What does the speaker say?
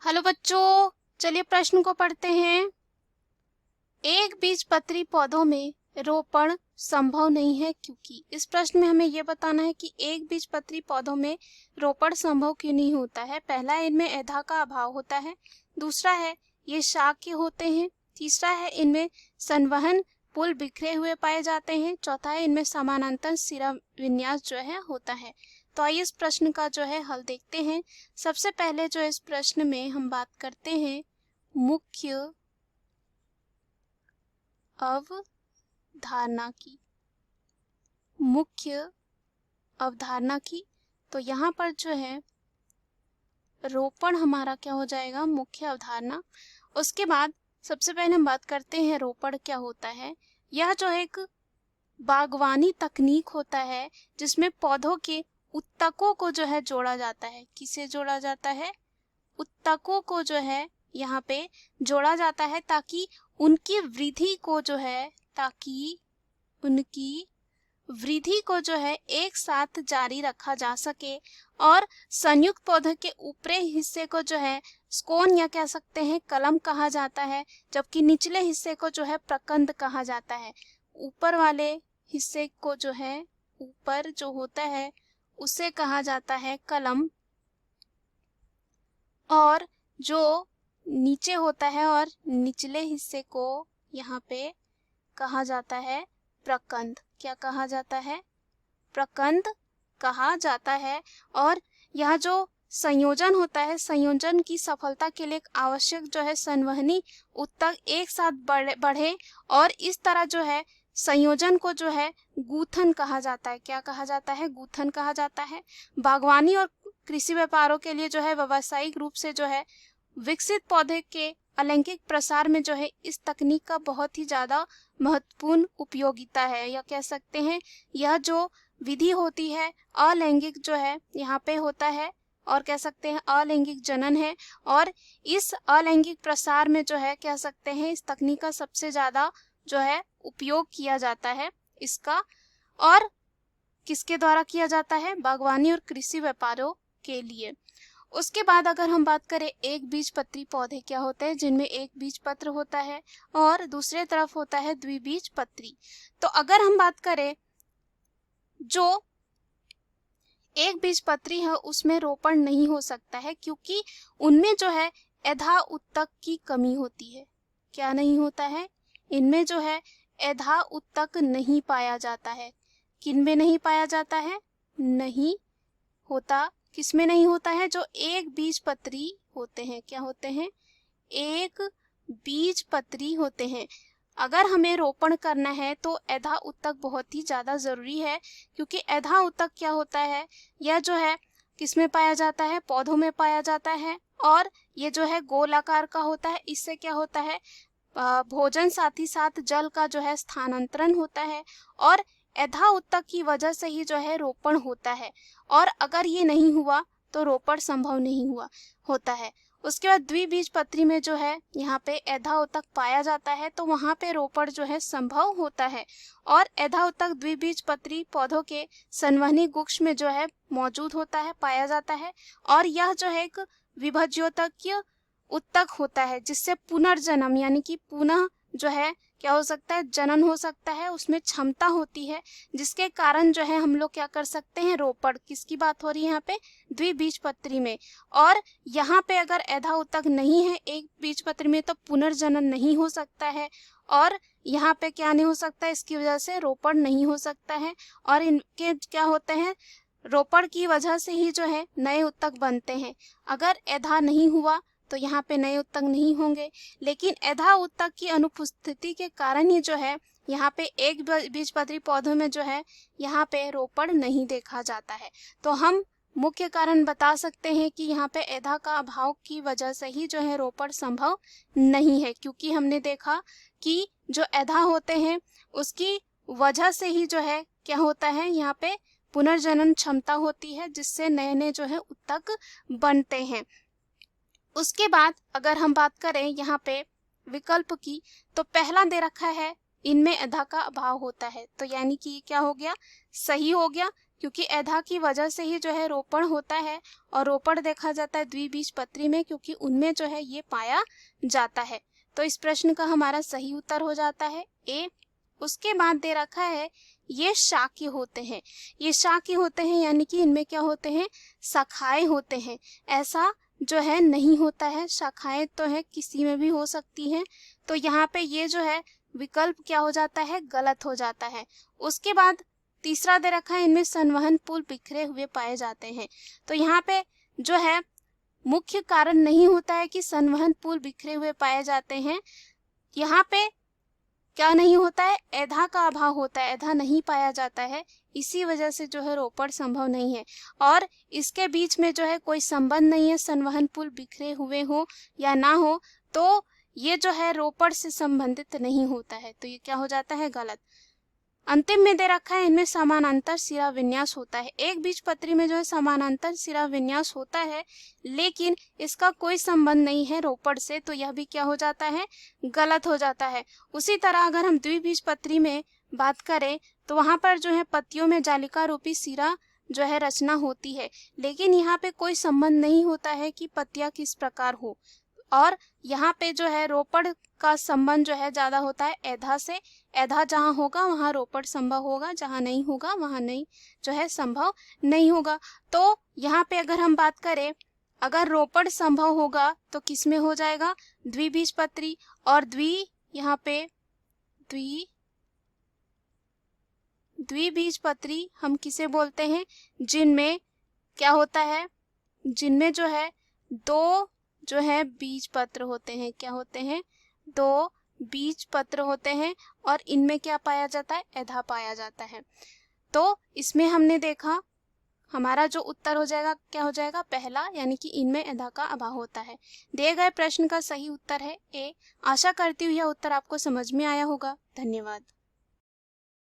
Hello बच्चों, चलिए प्रश्न को पढ़ते हैं। एक बीजपत्री पौधों में रोपण संभव नहीं है क्योंकि। इस प्रश्न में हमें यह बताना है कि एक बीजपत्री पौधों में रोपण संभव क्यों नहीं होता है। पहला है इनमें ऐधा का अभाव होता है, दूसरा है ये शाक्य होते हैं, तीसरा है इनमें संवहन पुल बिखरे हुए पाए जाते हैं, चौथा है इनमें समानांतर सिरा विन्यास जो है होता है। तो आइए इस प्रश्न का जो है हल देखते हैं। सबसे पहले जो इस प्रश्न में हम बात करते हैं मुख्य अवधारणा की। मुख्य अवधारणा की तो यहाँ पर जो है रोपण हमारा क्या हो जाएगा, मुख्य अवधारणा। उसके बाद सबसे पहले हम बात करते हैं रोपण क्या होता है। यह जो एक बागवानी तकनीक होता है जिसमें पौधों के उत्तकों को जो है जोड़ा जाता है। किसे जोड़ा जाता है? उत्तकों को जो है यहाँ पे जोड़ा जाता है ताकि उनकी वृद्धि को जो है एक साथ जारी रखा जा सके। और संयुक्त पौधे के ऊपरी हिस्से को जो है स्कोन या कह सकते हैं कलम कहा जाता है, जबकि निचले हिस्से को जो है प्रकंद कहा जाता है। ऊपर वाले हिस्से को जो है ऊपर जो होता है उसे कहा जाता है कलम, और जो नीचे होता है और निचले हिस्से को यहाँ पे कहा जाता है प्रकंद। क्या कहा जाता है? प्रकंद कहा जाता है। और यह जो संयोजन होता है, संयोजन की सफलता के लिए आवश्यक जो है संवहनी उत्तक एक साथ बढ़े और इस तरह जो है संयोजन को जो है गूथन कहा जाता है। क्या कहा जाता है? गूथन कहा जाता है। बागवानी और कृषि व्यापारों के लिए जो है व्यावसायिक रूप से जो है विकसित पौधे के अलैंगिक प्रसार में जो है इस तकनीक का बहुत ही ज्यादा महत्वपूर्ण उपयोगिता है, या कह सकते हैं यह जो विधि होती है अलैंगिक जो है यहाँ पे होता है, और कह सकते हैं अलैंगिक जनन है। और इस अलैंगिक प्रसार में जो है कह सकते हैं इस तकनीक का सबसे ज्यादा जो है उपयोग किया जाता है इसका। और किसके द्वारा किया जाता है? बागवानी और कृषि व्यापारों के लिए। उसके बाद अगर हम बात करें एक बीजपत्री पौधे क्या होते हैं, जिनमें एक बीजपत्र होता है और दूसरे तरफ होता है द्विबीजपत्री। तो अगर हम बात करें जो एक बीजपत्री है उसमें रोपण नहीं हो सकता है क्योंकि उनमें जो है ऐधा उत्तक की कमी होती है। क्या नहीं होता है? इनमें जो है ऐधा उत्तक नहीं पाया जाता है। किनमें नहीं पाया जाता है? नहीं होता। किसमें नहीं होता है? जो एक बीजपत्री होते हैं। क्या होते हैं? एक बीजपत्री होते हैं। अगर हमें रोपण करना है तो ऐधा उत्तक बहुत ही ज्यादा जरूरी है, क्योंकि ऐधा उत्तक क्या होता है, यह जो है किसमें पाया जाता है? पौधों में पाया जाता है। और ये जो है गोलाकार का होता है। इससे क्या होता है? भोजन साथ ही साथ जल का जो है स्थानांतरण होता है, और ऐधा उत्तक की वजह से ही जो है रोपण होता है। और अगर ये नहीं हुआ तो रोपण संभव नहीं होता है। उसके बाद द्विबीजपत्री में जो है यहाँ पे ऐधा उत्तक पाया जाता है, तो वहां पे रोपण जो है संभव होता है। और ऐधा उत्तक द्विबीजपत्री पौधों के संवहनी गुच्छ में जो है मौजूद होता है, पाया जाता है। और यह जो है एक विभज्योतकीय उत्तक होता है जिससे पुनर्जन्म यानी कि पुनः जो है क्या हो सकता है? जनन हो सकता है। उसमें क्षमता होती है जिसके कारण जो है हम लोग क्या कर सकते हैं? रोपण। किसकी बात हो रही है यहाँ पे? द्विबीजपत्री में। और यहाँ पे अगर ऐधा उत्तक नहीं है एक बीजपत्री में तो पुनर्जनन नहीं हो सकता है, और यहाँ पे क्या नहीं हो सकता? इसकी वजह से रोपण नहीं हो सकता है। और इनके क्या होते हैं? रोपण की वजह से ही जो है नए उत्तक बनते हैं। अगर ऐधा नहीं हुआ तो यहाँ पे नए उत्तक नहीं होंगे, लेकिन ऐधा उत्तक की अनुपस्थिति के कारण ही जो है यहाँ पे एक बीजपत्री पौधों में जो है यहाँ पे रोपण नहीं देखा जाता है। तो हम मुख्य कारण बता सकते हैं कि यहाँ पे ऐधा का अभाव की वजह से ही जो है रोपण संभव नहीं है, क्योंकि हमने देखा कि जो ऐधा होते हैं उसकी वजह से ही जो है क्या होता है, यहाँ पे पुनर्जनन क्षमता होती है जिससे नए नए जो है उत्तक बनते हैं। उसके बाद अगर हम बात करें यहाँ पे विकल्प की, तो पहला दे रखा है इनमें ऐधा का अभाव होता है, तो यानी कि क्या हो गया? सही हो गया, क्योंकि एधा की वजह से ही जो है रोपण होता है, और रोपण देखा जाता है द्विबीजपत्री में, क्योंकि उनमें जो है ये पाया जाता है। तो इस प्रश्न का हमारा सही उत्तर हो जाता है ए। उसके बाद दे रखा है ये शाखी होते हैं। ये शाखी होते हैं यानी कि इनमें क्या होते हैं, शाखाएं होते हैं। ऐसा जो है नहीं होता है, शाखाएं तो है किसी में भी हो सकती हैं। तो यहाँ पे ये जो है विकल्प क्या हो जाता है, गलत हो जाता है। उसके बाद तीसरा दे रखा है इनमें संवहन पुल बिखरे हुए पाए जाते हैं। तो यहाँ पे जो है मुख्य कारण नहीं होता है कि संवहन पुल बिखरे हुए पाए जाते हैं। यहाँ पे क्या नहीं होता है, एधा का अभाव होता है, एधा नहीं पाया जाता है, इसी वजह से जो है रोपण संभव नहीं है। और इसके बीच में जो है कोई संबंध नहीं है, संवहन पुल बिखरे हुए हो या ना हो, तो ये जो है रोपण से संबंधित नहीं होता है। तो ये क्या हो जाता है, गलत। अंतिम में दे रखा है इनमें समानांतर सिरा विन्यास होता है। एक बीजपत्री में जो है समानांतर सिरा विन्यास होता है, लेकिन इसका कोई संबंध नहीं है रोपण से, तो यह भी क्या हो जाता है, गलत हो जाता है। उसी तरह अगर हम द्विबीजपत्री में बात करें तो वहां पर जो है पत्तियों में जालिका रूपी सिरा जो है रचना होती है, लेकिन यहाँ पे कोई संबंध नहीं होता है कि पत्तियां किस प्रकार हो। और यहाँ पे जो है रोपण का संबंध जो है ज्यादा होता है एधा से। एधा जहाँ होगा वहाँ रोपण संभव होगा, जहाँ नहीं होगा वहाँ नहीं जो है संभव नहीं होगा। तो यहाँ पे अगर हम बात करें, अगर रोपण संभव होगा तो किस में हो जाएगा, द्विबीजपत्री। और यहाँ पे द्विबीजपत्री हम किसे बोलते हैं, जिनमें क्या होता है, जिनमें जो है दो जो है बीज पत्र होते हैं। क्या होते हैं, दो बीज पत्र होते हैं, और इनमें क्या पाया जाता है, एधा पाया जाता है। तो इसमें हमने देखा हमारा जो उत्तर हो जाएगा क्या हो जाएगा, पहला, यानी कि इनमें एधा का अभाव होता है। दिए गए प्रश्न का सही उत्तर है ए। आशा करती हूँ यह उत्तर आपको समझ में आया होगा। धन्यवाद।